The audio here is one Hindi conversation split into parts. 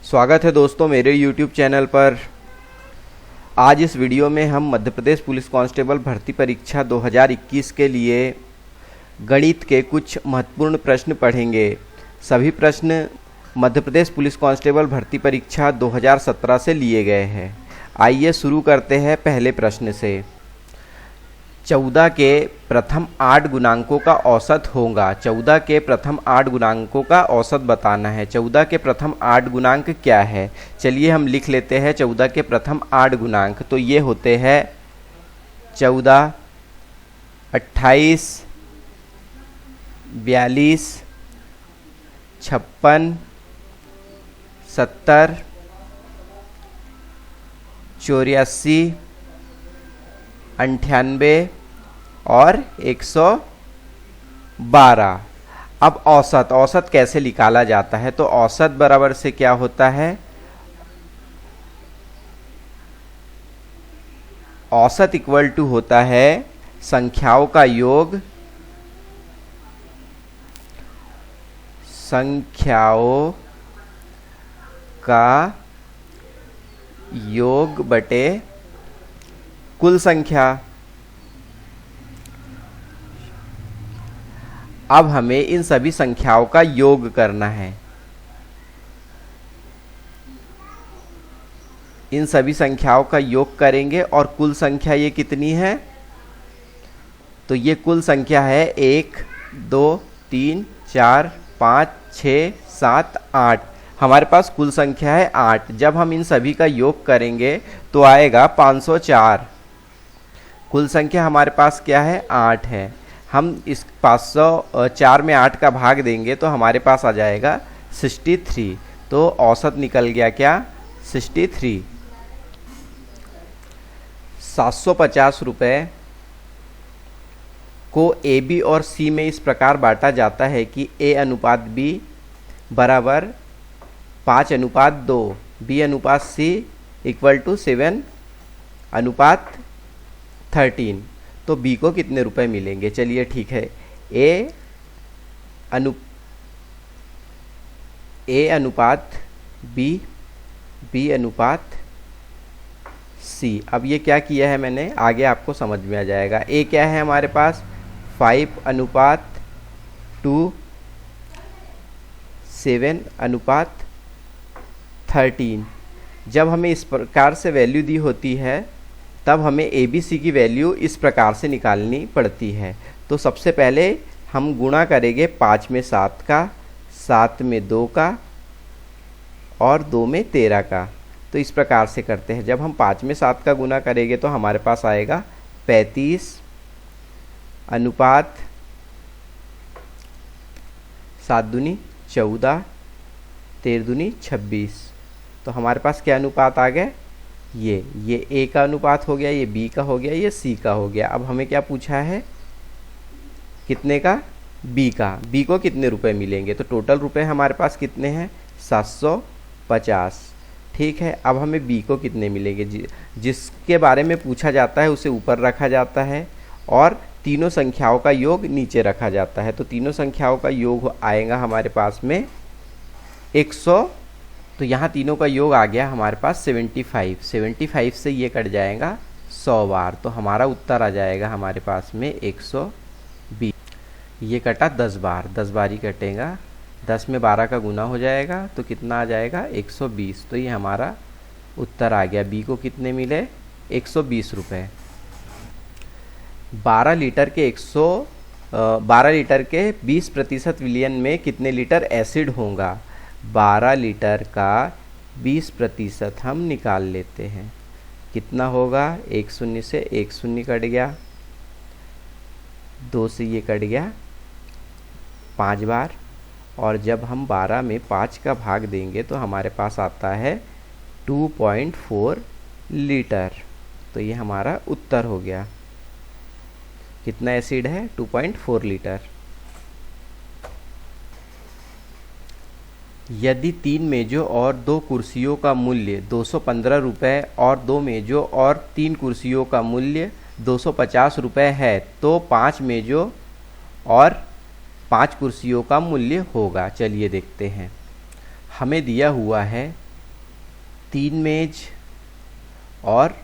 स्वागत है दोस्तों मेरे YouTube चैनल पर। आज इस वीडियो में हम मध्य प्रदेश पुलिस कांस्टेबल भर्ती परीक्षा 2021 के लिए गणित के कुछ महत्वपूर्ण प्रश्न पढ़ेंगे। सभी प्रश्न मध्य प्रदेश पुलिस कांस्टेबल भर्ती परीक्षा 2017 से लिए गए हैं। आइए शुरू करते हैं पहले प्रश्न से। 14 के प्रथम 8 गुणांकों का औसत होगा। 14 के प्रथम 8 गुणांकों का औसत बताना है। 14 के प्रथम 8 गुणांक क्या है? चलिए हम लिख लेते हैं 14 के प्रथम 8 गुणांक। तो ये होते हैं 14, 28, 42, 56, 70, 84, 98 और 112। अब औसत कैसे निकाला जाता है? तो औसत बराबर से क्या होता है? औसत इक्वल टू होता है संख्याओं का योग, संख्याओं का योग बटे कुल संख्या। अब हमें इन सभी संख्याओं का योग करना है। इन सभी संख्याओं का योग करेंगे और कुल संख्या ये कितनी है? तो ये कुल संख्या है 1, 2, 3, 4, 5, 6, 7, 8। हमारे पास कुल संख्या है 8। जब हम इन सभी का योग करेंगे तो आएगा 504। कुल संख्या हमारे पास क्या है? 8 है। हम इस 504 में 8 का भाग देंगे तो हमारे पास आ जाएगा 63। तो औसत निकल गया क्या? 63। 750 रुपये को ए बी और सी में इस प्रकार बांटा जाता है कि ए अनुपात बी बराबर 5:2, बी अनुपात सी इक्वल टू 7:13। तो बी को कितने रुपए मिलेंगे? चलिए ठीक है, ए अनुपात बी, बी अनुपात सी। अब ये क्या किया है मैंने, आगे आपको समझ में आ जाएगा। ए क्या है हमारे पास? 5:2, 7:13। जब हमें इस प्रकार से वैल्यू दी होती है तब हमें ए बी सी की वैल्यू इस प्रकार से निकालनी पड़ती है। तो सबसे पहले हम गुणा करेंगे 5 में 7 का, 7 में 2 का और 2 में 13 का। तो इस प्रकार से करते हैं। जब हम 5 में 7 का गुणा करेंगे तो हमारे पास आएगा 35 अनुपात 7 दूनी 14, 13 दूनी 26। तो हमारे पास क्या अनुपात आ गए? ये ए का अनुपात हो गया, ये बी का हो गया, ये सी का हो गया। अब हमें क्या पूछा है? कितने का? बी का। बी को कितने रुपए मिलेंगे? तो टोटल रुपए हमारे पास कितने हैं? 750। ठीक है, अब हमें बी को कितने मिलेंगे? जिसके बारे में पूछा जाता है उसे ऊपर रखा जाता है और तीनों संख्याओं का योग नीचे रखा जाता है। तो तीनों संख्याओं का योग आएगा हमारे पास में 100। तो यहाँ तीनों का योग आ गया हमारे पास 75। 75 से ये कट जाएगा 100 बार। तो हमारा उत्तर आ जाएगा हमारे पास में 120। ये कटा 10 बार, 10 बार ही कटेगा। 10 में 12 का गुना हो जाएगा तो कितना आ जाएगा? 120। तो ये हमारा उत्तर आ गया। बी को कितने मिले? 120 रुपये। 12 लीटर के 20% विलयन में कितने लीटर एसिड होगा? 12 लीटर का 20% हम निकाल लेते हैं। कितना होगा? 1 शून्य से 1 शून्य कट गया, 2 से ये कट गया 5 बार। और जब हम 12 में 5 का भाग देंगे तो हमारे पास आता है 2.4 लीटर। तो ये हमारा उत्तर हो गया। कितना एसिड है? 2.4 लीटर। यदि 3 मेज़ों और 2 कुर्सियों का मूल्य 215 रुपये और 2 मेज़ों और 3 कुर्सियों का मूल्य 250 रुपये है तो 5 मेज़ों और 5 कुर्सियों का मूल्य होगा। चलिए देखते हैं। हमें दिया हुआ है 3 मेज और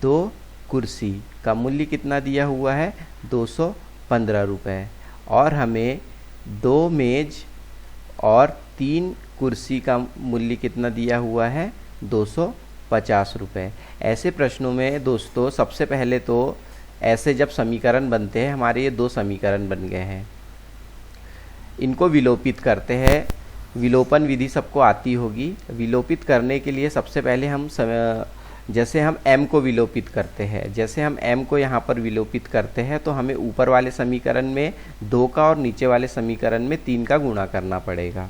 2 कुर्सी का मूल्य कितना दिया हुआ है, 215 रुपये। और हमें 2 मेज और 3 कुर्सी का मूल्य कितना दिया हुआ है, 250 रुपये। ऐसे प्रश्नों में दोस्तों सबसे पहले तो ऐसे जब समीकरण बनते हैं, हमारे ये 2 समीकरण बन गए हैं, इनको विलोपित करते हैं। विलोपन विधि सबको आती होगी। विलोपित करने के लिए सबसे पहले हम जैसे हम m को विलोपित करते हैं, जैसे हम m को यहाँ पर विलोपित करते हैं तो हमें ऊपर वाले समीकरण में 2 का और नीचे वाले समीकरण में 3 का गुणा करना पड़ेगा।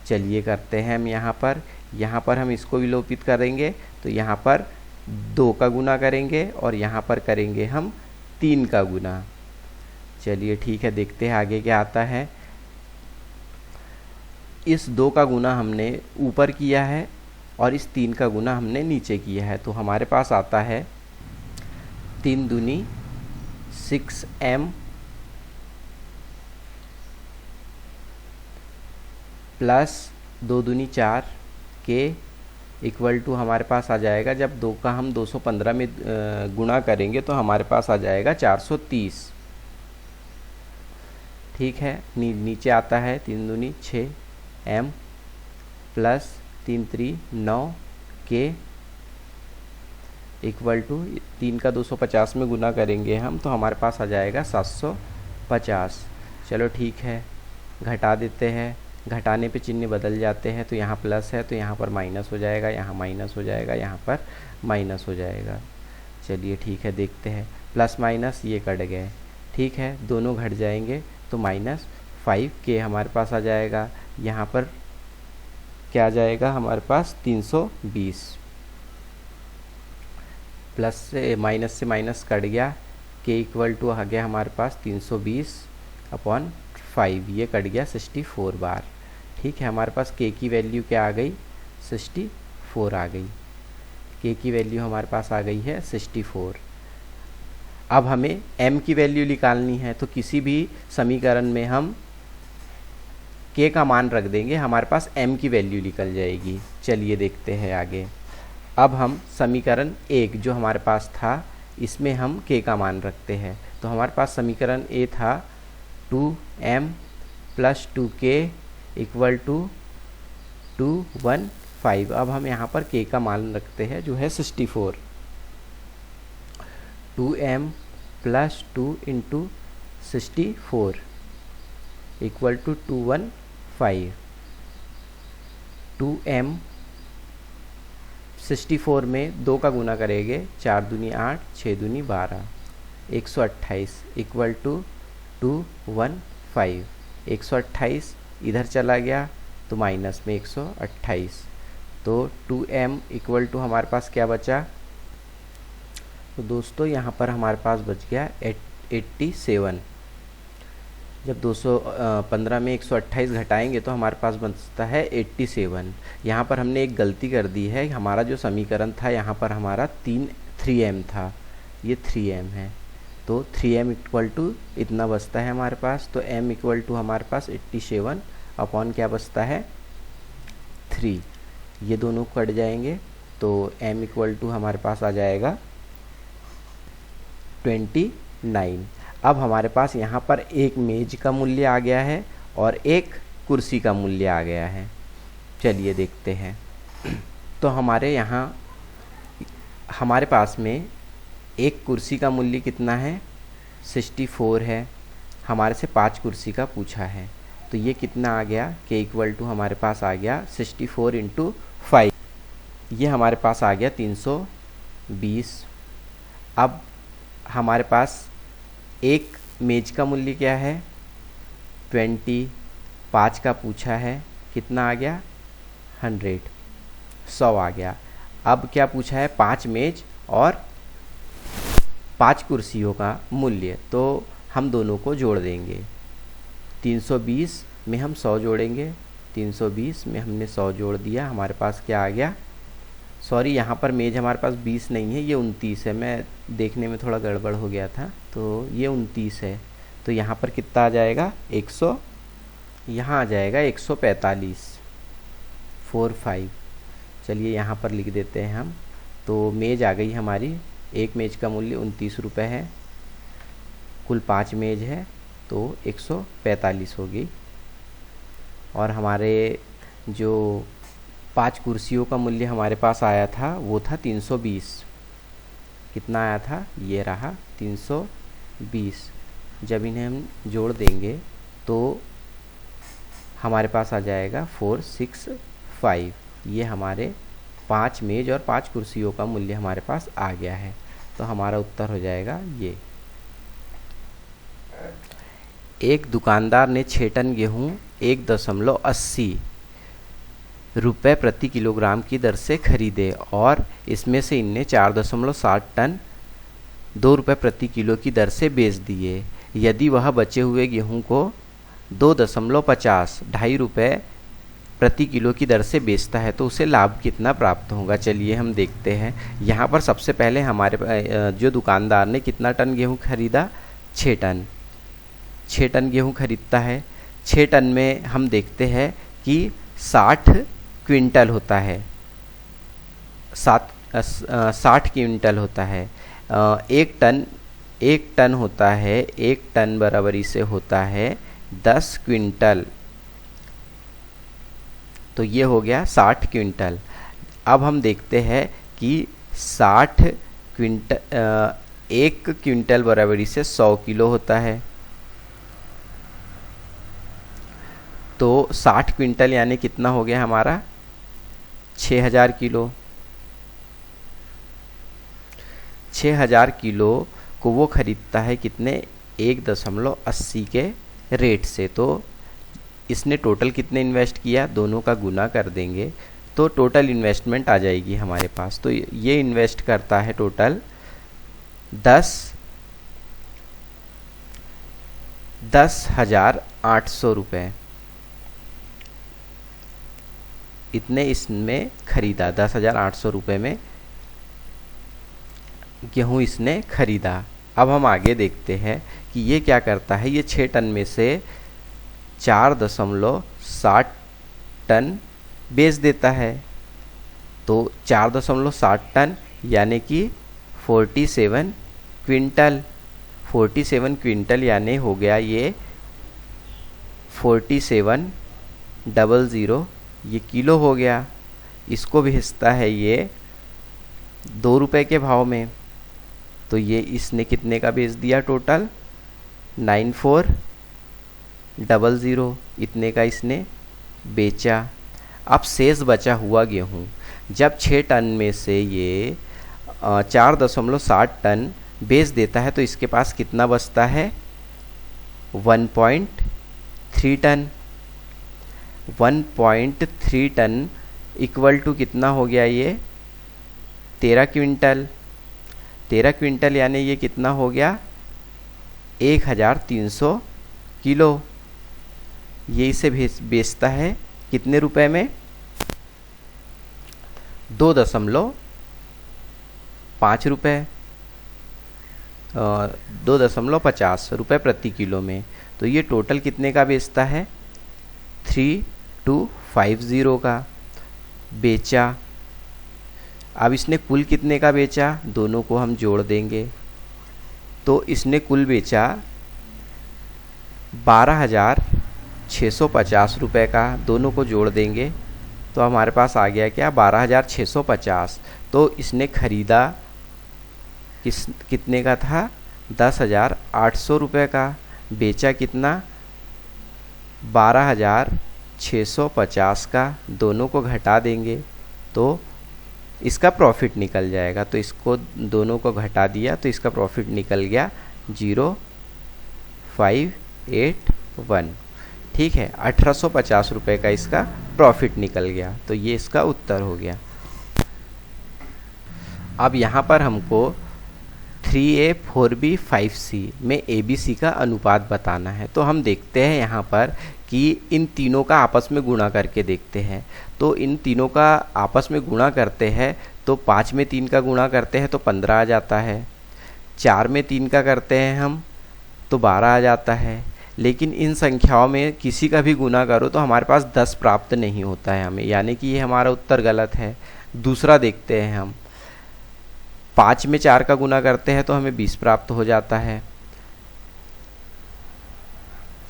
चलिए करते हैं हम यहाँ पर हम इसको विलोपित करेंगे तो यहाँ पर 2 का गुना करेंगे और यहाँ पर करेंगे हम 3 का गुना। चलिए ठीक है, देखते हैं आगे क्या आता है। इस 2 का गुना हमने ऊपर किया है और इस 3 का गुना हमने नीचे किया है, तो हमारे पास आता है 3 दूनी 6m प्लस 2 दूनी 4 के इक्वल टू हमारे पास आ जाएगा, जब 2 का हम 215 में गुणा करेंगे तो हमारे पास आ जाएगा 430। ठीक है, नीचे आता है 3 दूनी 6m प्लस 3 3 9 के इक्वल टू 3 का 250 में गुना करेंगे हम तो हमारे पास आ जाएगा 750। चलो ठीक है, घटा देते हैं। घटाने पे चिन्ह बदल जाते हैं, तो यहाँ प्लस है तो यहाँ पर माइनस हो जाएगा, यहाँ माइनस हो जाएगा, यहाँ पर माइनस हो जाएगा। चलिए ठीक है, देखते हैं। प्लस माइनस ये कट गए, ठीक है, दोनों घट जाएंगे तो -5k हमारे पास आ जाएगा। यहाँ पर क्या आ जाएगा हमारे पास 320। प्लस से माइनस कट गया, k इक्वल टू आ गया हमारे पास 320/5, ये कट गया 64 बार। ठीक है, हमारे पास k की वैल्यू क्या आ गई, 64 आ गई। k की वैल्यू हमारे पास आ गई है 64। अब हमें m की वैल्यू निकालनी है, तो किसी भी समीकरण में हम k का मान रख देंगे, हमारे पास m की वैल्यू निकल जाएगी। चलिए देखते हैं आगे। अब हम समीकरण 1 जो हमारे पास था, इसमें हम k का मान रखते हैं। तो हमारे पास समीकरण a था 2m plus 2k equal to 215। अब हम यहाँ पर k का मान रखते हैं जो है 64। 2m plus 2 into 64 equal to 215। 2m 64 में 2 का गुना करेंगे, 4 दूनी 8, 6 दूनी 12, 128 इक्वल टू 215। 128 इधर चला गया तो माइनस में 128, तो 2m इक्वल टू हमारे पास क्या बचा, तो दोस्तों यहाँ पर हमारे पास बच गया 87। जब 215 में 128 घटाएंगे तो हमारे पास बचता है 87। यहाँ पर हमने एक गलती कर दी है, हमारा जो समीकरण था यहाँ पर हमारा 3m था, ये 3m है, तो 3m इक्वल टू इतना बचता है हमारे पास। तो m इक्वल टू हमारे पास 87 अपॉन क्या बचता है 3, ये दोनों कट जाएंगे तो m इक्वल टू हमारे पास आ जाएगा 29। अब हमारे पास यहाँ पर एक मेज का मूल्य आ गया है और एक कुर्सी का मूल्य आ गया है। चलिए देखते हैं। तो हमारे पास में एक कुर्सी का मूल्य कितना है, 64 है। हमारे से 5 कुर्सी का पूछा है, तो ये कितना आ गया, k इक्वल टू हमारे पास आ गया 64 इंटू 5, ये हमारे पास आ गया 320। अब हमारे पास एक मेज का मूल्य क्या है 20, 5 का पूछा है, कितना आ गया 100 आ गया। अब क्या पूछा है 5 मेज और 5 कुर्सियों का मूल्य, तो हम दोनों को जोड़ देंगे। 320 में हम 100 जोड़ेंगे, 320 में हमने 100 जोड़ दिया, हमारे पास क्या आ गया, सॉरी यहाँ पर मेज हमारे पास 20 नहीं है, ये 29 है, मैं देखने में थोड़ा गड़बड़ हो गया था, तो ये 29 है। तो यहाँ पर कितना आ जाएगा 100, यहाँ आ जाएगा 145, 45। चलिए यहाँ पर लिख देते हैं हम। तो मेज़ आ गई हमारी, एक मेज़ का मूल्य 29 रुपये है, कुल 5 मेज़ है तो 145 होगी। और हमारे जो 5 कुर्सियों का मूल्य हमारे पास आया था वो था 320। कितना आया था? ये रहा 320। जब इन्हें हम जोड़ देंगे तो हमारे पास आ जाएगा 465। ये हमारे 5 मेज़ और 5 कुर्सियों का मूल्य हमारे पास आ गया है। तो हमारा उत्तर हो जाएगा ये। एक दुकानदार ने 6 टन गेहूँ 1.80 रुपये प्रति किलोग्राम की दर से खरीदे और इसमें से इनने 4.60 टन 2 रुपये प्रति किलो की दर से बेच दिए। यदि वह बचे हुए गेहूं को 2.50 ₹2.5 प्रति किलो की दर से बेचता है तो उसे लाभ कितना प्राप्त होगा। चलिए हम देखते हैं। यहाँ पर सबसे पहले हमारे जो दुकानदार ने कितना टन गेहूं खरीदा? 6 टन। 6 टन गेहूं खरीदता है। 6 टन में हम देखते हैं कि 60 क्विंटल होता है, 60 क्विंटल होता है। एक टन होता है, 1 टन बराबरी से होता है 10 क्विंटल। तो ये हो गया 60 क्विंटल। अब हम देखते हैं कि 60 क्विंटल 1 क्विंटल बराबरी से 100 किलो होता है। तो 60 क्विंटल यानी कितना हो गया हमारा? 6000 किलो। 6000 किलो को वो खरीदता है कितने? 1.80 के रेट से। तो इसने टोटल कितने इन्वेस्ट किया? दोनों का गुना कर देंगे तो टोटल इन्वेस्टमेंट आ जाएगी हमारे पास। तो ये इन्वेस्ट करता है टोटल 10,800 रुपये। इतने इसमें खरीदा, 10,800 रुपये में गेहूँ इसने खरीदा। अब हम आगे देखते हैं कि ये क्या करता है। ये 6 टन में से 4.60 टन बेच देता है। तो 4.60 टन यानी कि 47 क्विंटल। 47 क्विंटल यानी हो गया ये 4700, ये किलो हो गया। इसको भेजता है ये 2 रुपये के भाव में। तो ये इसने कितने का बेच दिया? टोटल 9400, इतने का इसने बेचा। अब शेष बचा हुआ गेहूँ, जब 6 टन में से ये 4.60 टन बेच देता है तो इसके पास कितना बचता है? 1.3 टन। 1.3 टन इक्वल टू कितना हो गया? ये 13 क्विंटल। 13 क्विंटल यानी ये कितना हो गया? 1300 किलो। ये इसे बेचता है कितने रुपए में? 2.5 रुपये, 2.50 रुपये प्रति किलो में। तो ये टोटल कितने का बेचता है? 3250 का बेचा। अब इसने कुल कितने का बेचा? दोनों को हम जोड़ देंगे तो इसने कुल बेचा 12,650 रुपये का। दोनों को जोड़ देंगे तो हमारे पास आ गया क्या? 12,650। तो इसने खरीदा कितने का था? 10,800 रुपये का। बेचा कितना? 12,650 का। दोनों को घटा देंगे तो इसका प्रॉफिट निकल जाएगा। तो इसको दोनों को घटा दिया तो इसका प्रॉफिट निकल गया 0581। ठीक है, 1850 रुपये का इसका प्रॉफिट निकल गया। तो ये इसका उत्तर हो गया। अब यहाँ पर हमको 3A 4B 5C में ABC का अनुपात बताना है। तो हम देखते हैं यहाँ पर कि इन तीनों का आपस में गुणा करके देखते हैं। तो इन तीनों का आपस में गुणा करते हैं तो 5 में 3 का गुणा करते हैं तो 15 आ जाता है। 4 में 3 का करते हैं हम तो 12 आ जाता है। लेकिन इन संख्याओं में किसी का भी गुना करो तो हमारे पास 10 प्राप्त नहीं होता है हमें, यानी कि ये हमारा उत्तर गलत है। दूसरा देखते हैं हम, 5 में 4 का गुना करते हैं तो हमें 20 प्राप्त हो जाता है।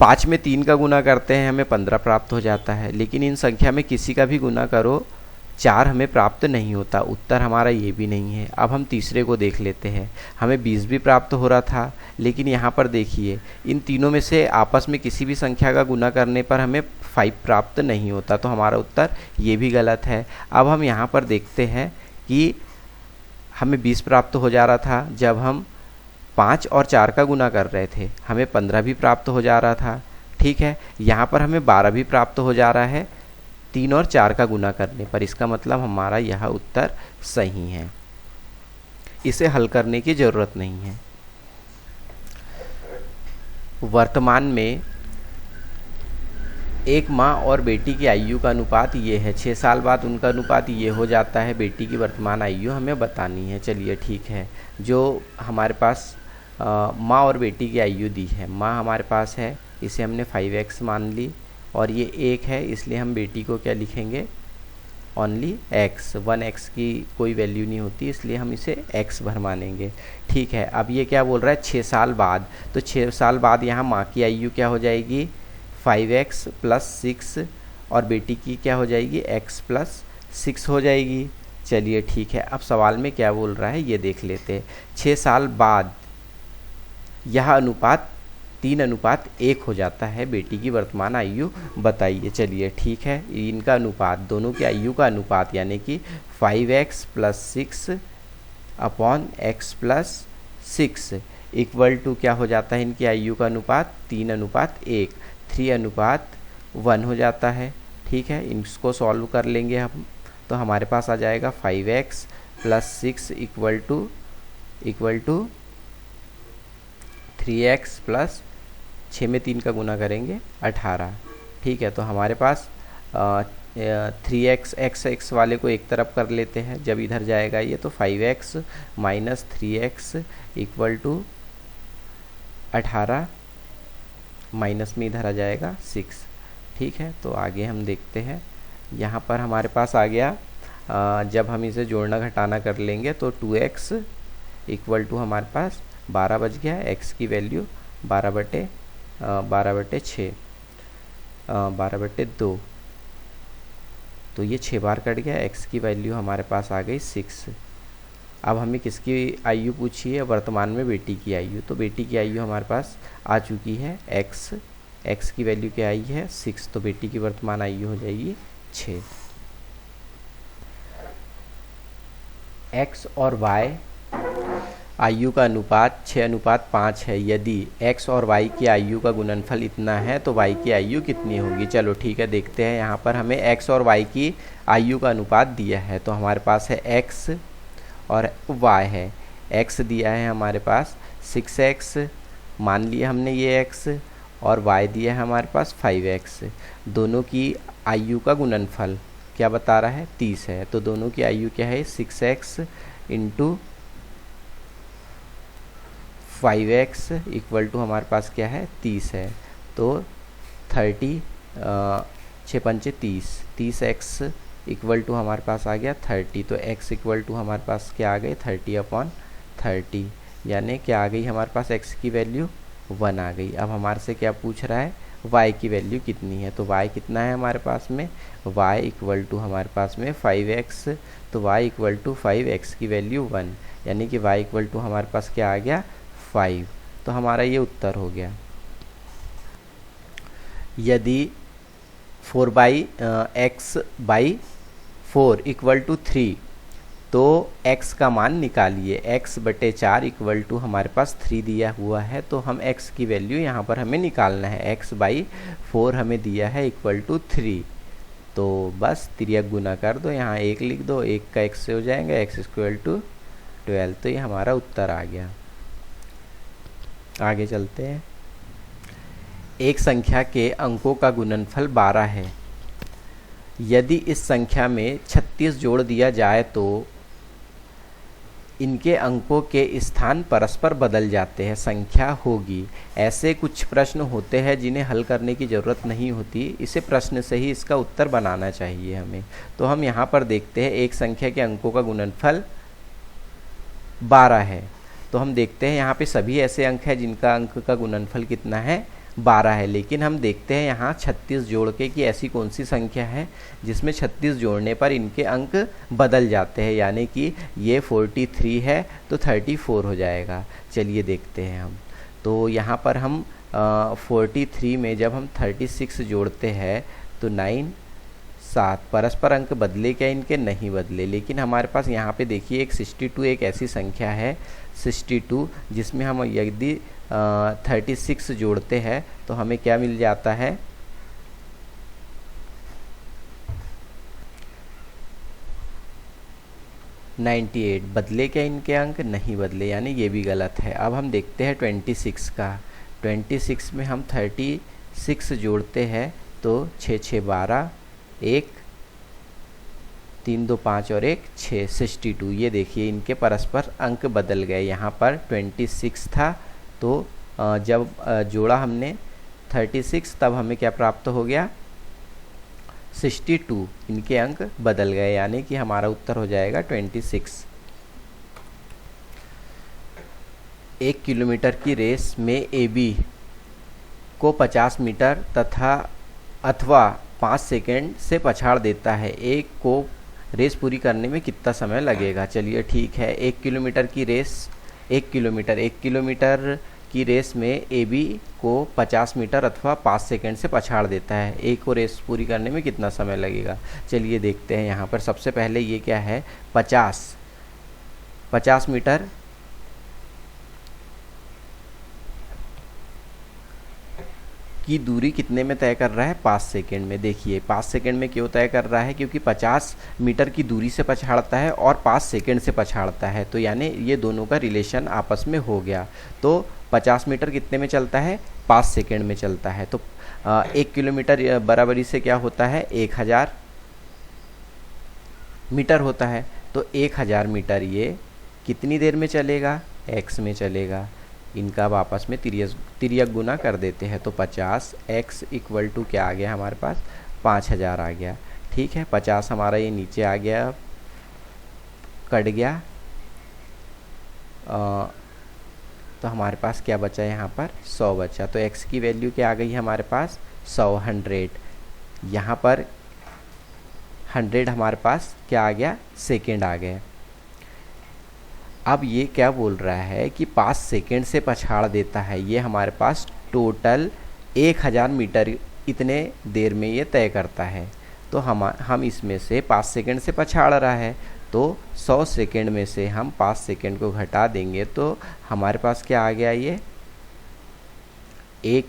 5 में 3 का गुना करते हैं हमें 15 प्राप्त हो जाता है, लेकिन इन संख्या में किसी का भी गुना करो 4 हमें प्राप्त नहीं होता, उत्तर हमारा ये भी नहीं है। अब हम तीसरे को देख लेते हैं, हमें 20 भी प्राप्त हो रहा था, लेकिन यहाँ पर देखिए इन तीनों में से आपस में किसी भी संख्या का गुना करने पर हमें 5 प्राप्त नहीं होता, तो हमारा उत्तर ये भी गलत है। अब हम यहाँ पर देखते हैं कि हमें 20 प्राप्त हो जा रहा था जब हम 5 और 4 का गुना कर रहे थे, हमें 15 भी प्राप्त हो जा रहा था। ठीक है, यहाँ पर हमें 12 भी प्राप्त हो जा रहा है 3 और 4 का गुना करने पर, इसका मतलब हमारा यह उत्तर सही है, इसे हल करने की ज़रूरत नहीं है। वर्तमान में एक माँ और बेटी की आयु का अनुपात ये है, 6 साल बाद उनका अनुपात ये हो जाता है। बेटी की वर्तमान आयु हमें बतानी है। चलिए ठीक है, जो हमारे पास माँ और बेटी की आयु दी है, माँ हमारे पास है, इसे हमने 5x मान ली, और ये 1 है इसलिए हम बेटी को क्या लिखेंगे, ओनली x। 1x की कोई वैल्यू नहीं होती इसलिए हम इसे x भर मानेंगे। ठीक है, अब ये क्या बोल रहा है 6 साल बाद, तो 6 साल बाद यहाँ माँ की आयु क्या हो जाएगी 5x + 6, और बेटी की क्या हो जाएगी x + 6 हो जाएगी। चलिए ठीक है, अब सवाल में क्या बोल रहा है ये देख लेते हैं। 6 साल बाद यह अनुपात 3:1 हो जाता है, बेटी की वर्तमान आयु बताइए। चलिए ठीक है, इनका अनुपात, दोनों की आयु का अनुपात यानी कि 5x + 6 upon x + 6 equal to क्या हो जाता है, इनकी आयु का अनुपात 3:1, 3:1 हो जाता है। ठीक है, इसको सॉल्व कर लेंगे हम, तो हमारे पास आ जाएगा 5x + 6 इक्वल टू 3x + 6 में 3 का गुना करेंगे 18। ठीक है, तो हमारे पास 3x x वाले को एक तरफ कर लेते हैं, जब इधर जाएगा ये तो 5x - 3x equal to 18, minus में इधर आ जाएगा 6। ठीक है, तो आगे हम देखते हैं, यहाँ पर हमारे पास आ गया, जब हम इसे जोड़ना घटाना कर लेंगे तो 2x इक्वल टू हमारे पास 12 बच गया, x की वैल्यू 12/6 12/2, तो ये 6 बार कट गया, x की वैल्यू हमारे पास आ गई 6। अब हमें किसकी आयु पूछी है, वर्तमान में बेटी की आयु, तो बेटी की आयु हमारे पास आ चुकी है x की वैल्यू क्या आई है 6, तो बेटी की वर्तमान आयु हो जाएगी 6। x और y आयु का अनुपात 6:5 है। यदि x और y की आयु का गुणनफल इतना है तो y की आयु कितनी होगी। चलो ठीक है, देखते हैं। यहाँ पर हमें x और y की आयु का अनुपात दिया है, तो हमारे पास है x और y है। x दिया है हमारे पास 6x, मान लिया हमने ये x, और y दिया है हमारे पास 5x। दोनों की आयु का गुणनफल क्या बता रहा है 30 है, तो दोनों की आयु क्या है 6x × 5x इक्वल टू हमारे पास क्या है 30 है, तो 30 6 पंचे 30x इक्वल टू हमारे पास आ गया 30, तो x इक्वल टू हमारे पास क्या आ गई 30/30, यानी क्या आ गई हमारे पास x की वैल्यू 1 आ गई। अब हमारे से क्या पूछ रहा है y की वैल्यू कितनी है, तो y कितना है हमारे पास में, y इक्वल टू हमारे पास में 5x, तो y इक्वल टू 5x की वैल्यू 1, यानी कि y इक्वल टू हमारे पास क्या आ गया 5, तो हमारा ये उत्तर हो गया। यदि 4/x/4 इक्वल टू 3, तो x का मान निकालिए। x/4 इक्वल टू हमारे पास 3 दिया हुआ है, तो हम x की वैल्यू यहाँ पर हमें निकालना है। x/4 हमें दिया है इक्वल टू 3, तो बस 3 गुना कर दो, यहाँ 1 लिख दो, 1 का x से हो जाएगा, x इक्वल टू 12, तो ये हमारा उत्तर आ गया। आगे चलते हैं। एक संख्या के अंकों का गुणनफल 12 है। यदि इस संख्या में 36 जोड़ दिया जाए तो इनके अंकों के स्थान परस्पर बदल जाते हैं, संख्या होगी। ऐसे कुछ प्रश्न होते हैं जिन्हें हल करने की ज़रूरत नहीं होती, इसे प्रश्न से ही इसका उत्तर बनाना चाहिए हमें। तो हम यहाँ पर देखते हैं एक संख्या के अंकों का गुणनफल 12 है। तो हम देखते हैं यहाँ पे सभी ऐसे अंक हैं जिनका अंक का गुणनफल कितना है, 12 है। लेकिन हम देखते हैं यहाँ 36 जोड़ के कि ऐसी कौन सी संख्या है जिसमें 36 जोड़ने पर इनके अंक बदल जाते हैं, यानी कि ये 43 है तो 34 हो जाएगा। चलिए देखते हैं हम। तो यहाँ पर हम 43 में जब हम 36 जोड़ते हैं तो 9 7, परस्पर अंक बदले क्या इनके, नहीं बदले। लेकिन हमारे पास यहाँ पे देखिए एक 62 एक ऐसी संख्या है 62 जिसमें हम यदि 36 जोड़ते हैं तो हमें क्या मिल जाता है, 98। बदले क्या इनके अंक, नहीं बदले, यानी ये भी गलत है। अब हम देखते हैं 26 का। 26 में हम 36 जोड़ते हैं तो 6 6 12, 1 3 2 5 और 1 6, 62। ये देखिए इनके परस्पर अंक बदल गए। यहाँ पर 26 था तो जब जोड़ा हमने 36 तब हमें क्या प्राप्त हो गया, 62। इनके अंक बदल गए, यानी कि हमारा उत्तर हो जाएगा 26। 1 किलोमीटर की रेस में AB को 50 मीटर अथवा 5 सेकेंड से पछाड़ देता है। एक को रेस पूरी करने में कितना समय लगेगा। चलिए ठीक है, 1 किलोमीटर की रेस, 1 किलोमीटर की रेस में AB को 50 मीटर अथवा 5 सेकेंड से पछाड़ देता है। एक को रेस पूरी करने में कितना समय लगेगा। चलिए देखते हैं। यहाँ पर सबसे पहले ये क्या है, 50 मीटर की दूरी कितने में तय कर रहा है, 5 सेकेंड में। देखिए 5 सेकेंड में क्यों तय कर रहा है, क्योंकि 50 मीटर की दूरी से पछाड़ता है और 5 सेकेंड से पछाड़ता है, तो यानी ये दोनों का रिलेशन आपस में हो गया। तो 50 मीटर कितने में चलता है, 5 सेकेंड में चलता है। तो 1 किलोमीटर बराबरी से क्या होता है, 1000 मीटर होता है। तो 1000 मीटर ये कितनी देर में चलेगा, x में चलेगा। इनका अब आपस में तिर्यक गुना कर देते हैं। तो 50 x इक्वल टू क्या आ गया हमारे पास, 5000 आ गया। ठीक है, 50 हमारा ये नीचे आ गया, कट गया। तो हमारे पास क्या बचा यहाँ पर, 100 बचा। तो x की वैल्यू क्या आ गई हमारे पास, 100। यहाँ पर 100 हमारे पास क्या आ गया, सेकेंड आ गए। अब ये क्या बोल रहा है कि 5 सेकेंड से पछाड़ देता है। ये हमारे पास टोटल 1000 मीटर इतने देर में ये तय करता है। तो हम इसमें से 5 सेकेंड से पछाड़ रहा है, तो 100 सेकेंड में से हम 5 सेकेंड को घटा देंगे तो हमारे पास क्या आ गया, ये एक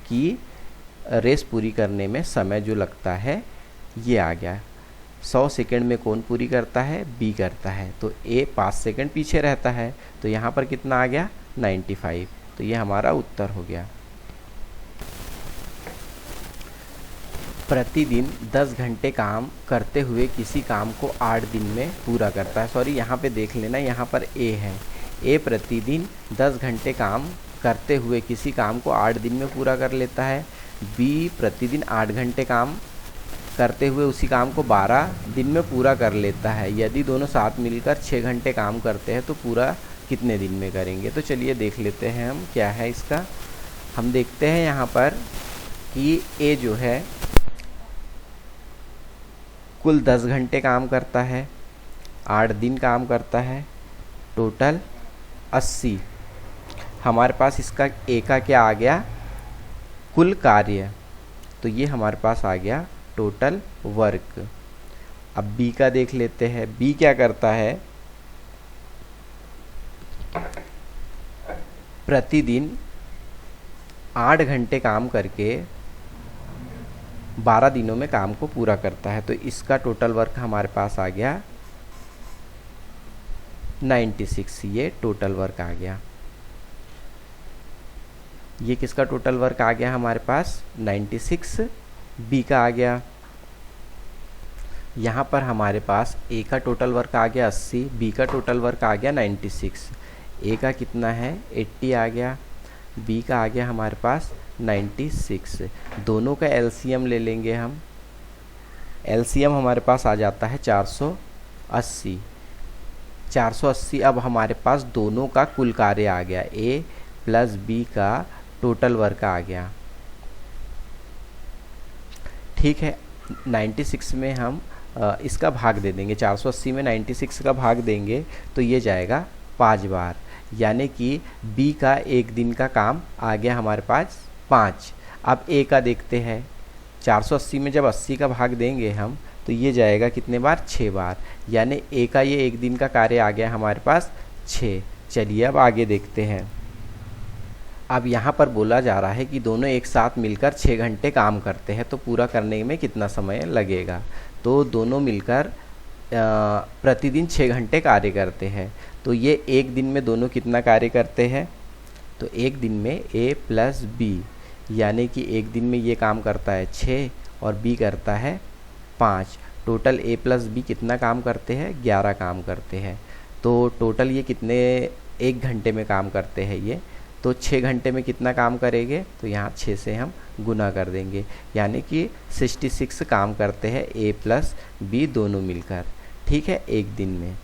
की रेस पूरी करने में समय जो लगता है ये आ गया। 100 सेकेंड में कौन पूरी करता है, B करता है। तो A 5 सेकेंड पीछे रहता है, तो यहाँ पर कितना आ गया, 95। तो ये हमारा उत्तर हो गया। प्रतिदिन 10 घंटे काम करते हुए किसी काम को 8 दिन में पूरा करता है। सॉरी, यहाँ पे देख लेना, यहाँ पर A है। A प्रतिदिन 10 घंटे काम करते हुए किसी काम को 8 दिन में पूरा कर लेता है। B प्रतिदिन 8 घंटे काम करते हुए उसी काम को 12 दिन में पूरा कर लेता है। यदि दोनों साथ मिलकर 6 घंटे काम करते हैं तो पूरा कितने दिन में करेंगे। तो चलिए देख लेते हैं हम क्या है इसका। हम देखते हैं यहाँ पर कि A जो है कुल 10 घंटे काम करता है, 8 दिन काम करता है, टोटल 80। हमारे पास इसका A का क्या आ गया, कुल कार्य, तो ये हमारे पास आ गया टोटल वर्क। अब B का देख लेते हैं। B क्या करता है, प्रतिदिन 8 घंटे काम करके 12 दिनों में काम को पूरा करता है। तो इसका टोटल वर्क हमारे पास आ गया 96। ये टोटल वर्क आ गया। ये किसका टोटल वर्क आ गया हमारे पास, 96 B का आ गया। यहाँ पर हमारे पास ए का टोटल वर्क आ गया 80, बी का टोटल वर्क आ गया 96। ए का कितना है 80 आ गया, बी का आ गया हमारे पास 96। दोनों का एलसीएम ले लेंगे हम। एलसीएम हमारे पास आ जाता है 480। 480 अब हमारे पास दोनों का कुल कार्य आ गया, ए प्लस बी का टोटल वर्क आ गया। ठीक है, 96 में हम इसका भाग दे देंगे, 480 में 96 का भाग देंगे तो ये जाएगा 5 बार, यानी कि बी का एक दिन का काम आ गया हमारे पास 5। अब ए का देखते हैं, 480 में जब 80 का भाग देंगे हम तो ये जाएगा कितने बार 6 बार, यानी ए का ये एक दिन का कार्य आ गया हमारे पास 6। चलिए अब आगे देखते हैं। अब यहाँ पर बोला जा रहा है कि दोनों एक साथ मिलकर 6 घंटे काम करते हैं, तो पूरा करने में कितना समय लगेगा। तो दोनों मिलकर प्रतिदिन 6 घंटे कार्य करते हैं, तो ये एक दिन में दोनों कितना कार्य करते हैं, तो एक दिन में ए प्लस बी, यानी कि एक दिन में ये काम करता है 6 और बी करता है 5। टोटल ए प्लस बी कितना काम करते हैं 11 काम करते हैं। तो टोटल ये कितने एक घंटे में काम करते हैं ये, तो 6 घंटे में कितना काम करेंगे, तो यहाँ 6 से हम गुना कर देंगे, यानी कि 66 काम करते हैं ए प्लस बी दोनों मिलकर। ठीक है, एक दिन में।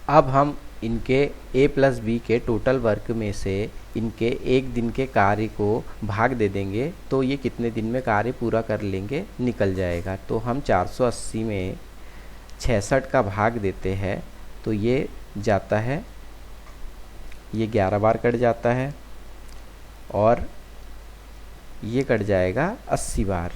अब हम इनके ए प्लस बी के टोटल वर्क में से इनके एक दिन के कार्य को भाग दे देंगे, तो ये कितने दिन में कार्य पूरा कर लेंगे निकल जाएगा। तो हम 480 में 66 का भाग देते हैं तो ये जाता है, ये 11 बार कट जाता है और ये कट जाएगा 80 बार।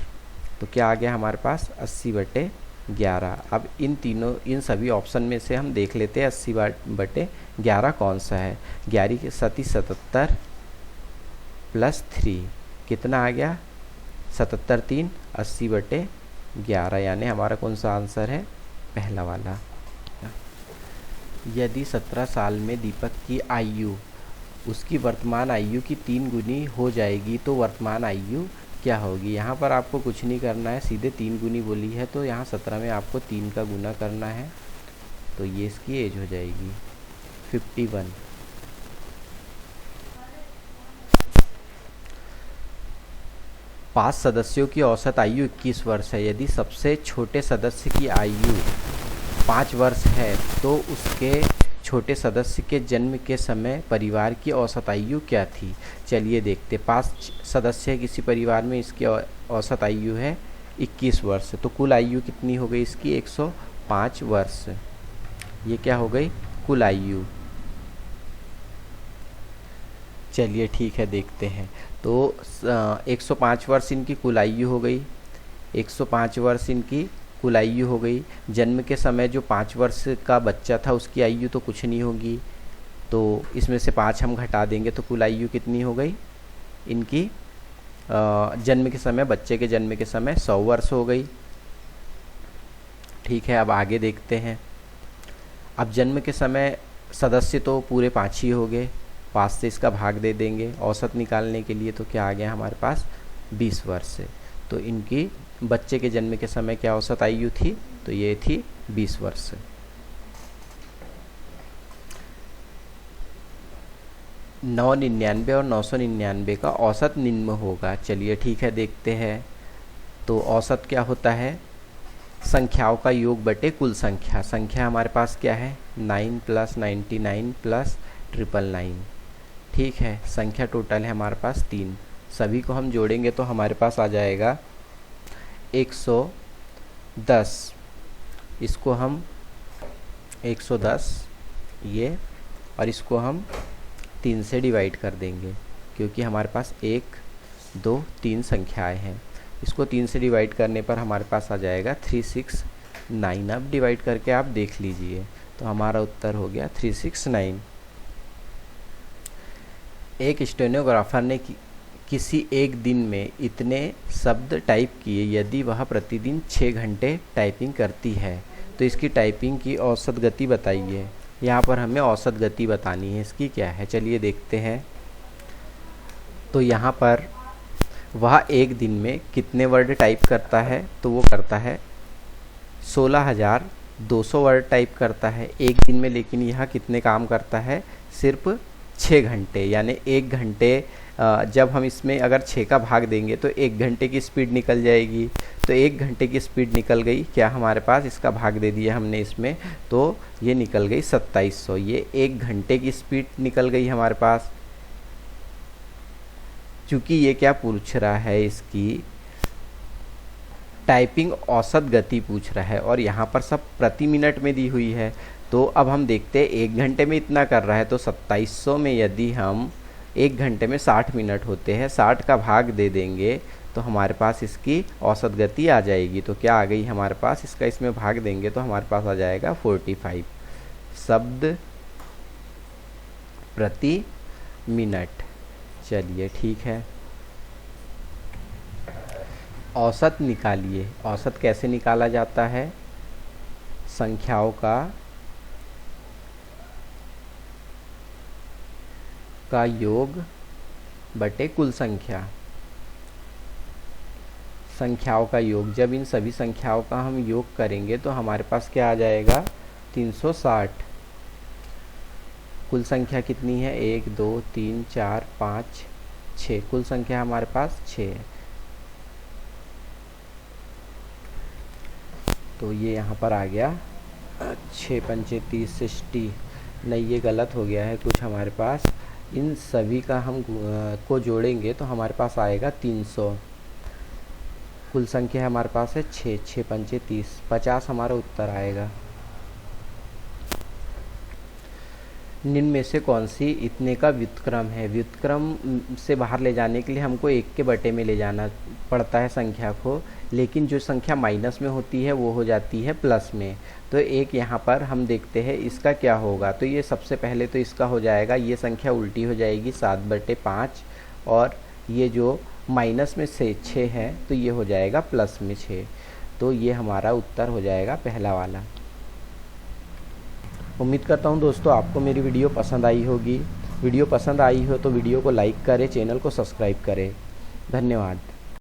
तो क्या आ गया हमारे पास 80/11। अब इन सभी ऑप्शन में से हम देख लेते हैं 80/11 कौन सा है। 11 के 77 प्लस 3 कितना आ गया 77 3 80/11, यानी हमारा कौन सा आंसर है पहला वाला। यदि 17 साल में दीपक की आयु उसकी वर्तमान आयु की 3 गुनी हो जाएगी तो वर्तमान आयु क्या होगी। यहाँ पर आपको कुछ नहीं करना है, सीधे 3 गुनी बोली है तो यहाँ 17 में आपको 3 का गुना करना है, तो ये इसकी एज हो जाएगी 51। पाँच सदस्यों की औसत आयु 21 वर्ष है। यदि सबसे छोटे सदस्य की आयु 5 वर्ष है तो उसके छोटे सदस्य के जन्म के समय परिवार की औसत आयु क्या थी। चलिए देखते। 5 सदस्य है किसी परिवार में, इसकी औसत आयु है 21 वर्ष, तो कुल आयु कितनी हो गई इसकी 105 वर्ष। ये क्या हो गई कुल आयु। चलिए ठीक है देखते हैं। तो 105 वर्ष इनकी कुल आयु हो गई, 105 वर्ष इनकी कुल आयु हो गई। जन्म के समय जो 5 वर्ष का बच्चा था उसकी आयु तो कुछ नहीं होगी, तो इसमें से 5 हम घटा देंगे तो कुल आयु कितनी हो गई इनकी जन्म के समय, बच्चे के जन्म के समय 100 वर्ष हो गई। ठीक है, अब आगे देखते हैं। अब जन्म के समय सदस्य तो पूरे 5 ही हो गए, 5 से इसका भाग दे देंगे औसत निकालने के लिए, तो क्या आ गया हमारे पास 20 वर्ष। तो इनकी बच्चे के जन्म के समय क्या औसत आयु थी, तो ये थी 20 वर्ष। नौ 99 और 999 का औसत निम्न होगा। चलिए ठीक है देखते हैं। तो औसत क्या होता है, संख्याओं का योग बटे कुल संख्या। संख्या हमारे पास क्या है 9 + 99 + 999। ठीक है, संख्या टोटल है हमारे पास 3, सभी को हम जोड़ेंगे तो हमारे पास आ जाएगा 110। इसको हम 110 ये, और इसको हम 3 से डिवाइड कर देंगे क्योंकि हमारे पास 1 2 3 संख्याएं हैं। इसको 3 से डिवाइड करने पर हमारे पास आ जाएगा 369। अब डिवाइड करके आप देख लीजिए, तो हमारा उत्तर हो गया 369। एक स्टेनोग्राफर ने किसी एक दिन में इतने शब्द टाइप किए यदि वह प्रतिदिन 6 घंटे टाइपिंग करती है तो इसकी टाइपिंग की औसत गति बताइए। यहाँ पर हमें औसत गति बतानी है, इसकी क्या है चलिए देखते हैं। तो यहाँ पर वह एक दिन में कितने वर्ड टाइप करता है, तो वो करता है 16,200 वर्ड टाइप करता है एक दिन में। लेकिन यह कितने काम करता है, सिर्फ 6 घंटे। यानी 1 घंटे जब हम इसमें अगर 6 का भाग देंगे तो 1 घंटे की स्पीड निकल जाएगी। तो 1 घंटे की स्पीड निकल गई, क्या हमारे पास इसका भाग दे दिया हमने इसमें, तो ये निकल गई 2700। ये 1 घंटे की स्पीड निकल गई हमारे पास। क्योंकि ये क्या पूछ रहा है, इसकी टाइपिंग औसत गति पूछ रहा है और यहाँ पर सब प्रति मिनट में दी हुई है। तो अब हम देखते हैं 1 घंटे में इतना कर रहा है, तो 2700 में यदि हम 1 घंटे में 60 मिनट होते हैं, 60 का भाग दे देंगे तो हमारे पास इसकी औसत गति आ जाएगी। तो क्या आ गई हमारे पास, इसका इसमें भाग देंगे तो हमारे पास आ जाएगा 45 शब्द प्रति मिनट। चलिए ठीक है, औसत निकालिए। औसत कैसे निकाला जाता है, संख्याओं का योग बटे कुल संख्या। संख्याओं का योग, जब इन सभी संख्याओं का हम योग करेंगे तो हमारे पास क्या आ जाएगा, 360। कुल संख्या कितनी है, 1 2 3 4 5 6, कुल संख्या हमारे पास 6 है। तो ये यहाँ पर आ गया 6 पंचे 30 60। नहीं, ये गलत हो गया है कुछ हमारे पास। इन सभी का हम को जोड़ेंगे तो हमारे पास आएगा 300। कुल संख्या हमारे पास है 6, 6 पंचे 30, 50 हमारा उत्तर आएगा। निम्न में से कौन सी इतने का व्युत्क्रम है। व्युत्क्रम से बाहर ले जाने के लिए हमको 1 के बटे में ले जाना पड़ता है संख्या को, लेकिन जो संख्या माइनस में होती है वो हो जाती है प्लस में। तो एक यहाँ पर हम देखते हैं इसका क्या होगा। तो ये सबसे पहले तो इसका हो जाएगा, ये संख्या उल्टी हो जाएगी 7/5, और ये जो माइनस में से 6 है तो ये हो जाएगा प्लस में 6। तो ये हमारा उत्तर हो जाएगा पहला वाला। उम्मीद करता हूँ दोस्तों आपको मेरी वीडियो पसंद आई होगी। वीडियो पसंद आई हो तो वीडियो को लाइक करें, चैनल को सब्सक्राइब करें। धन्यवाद।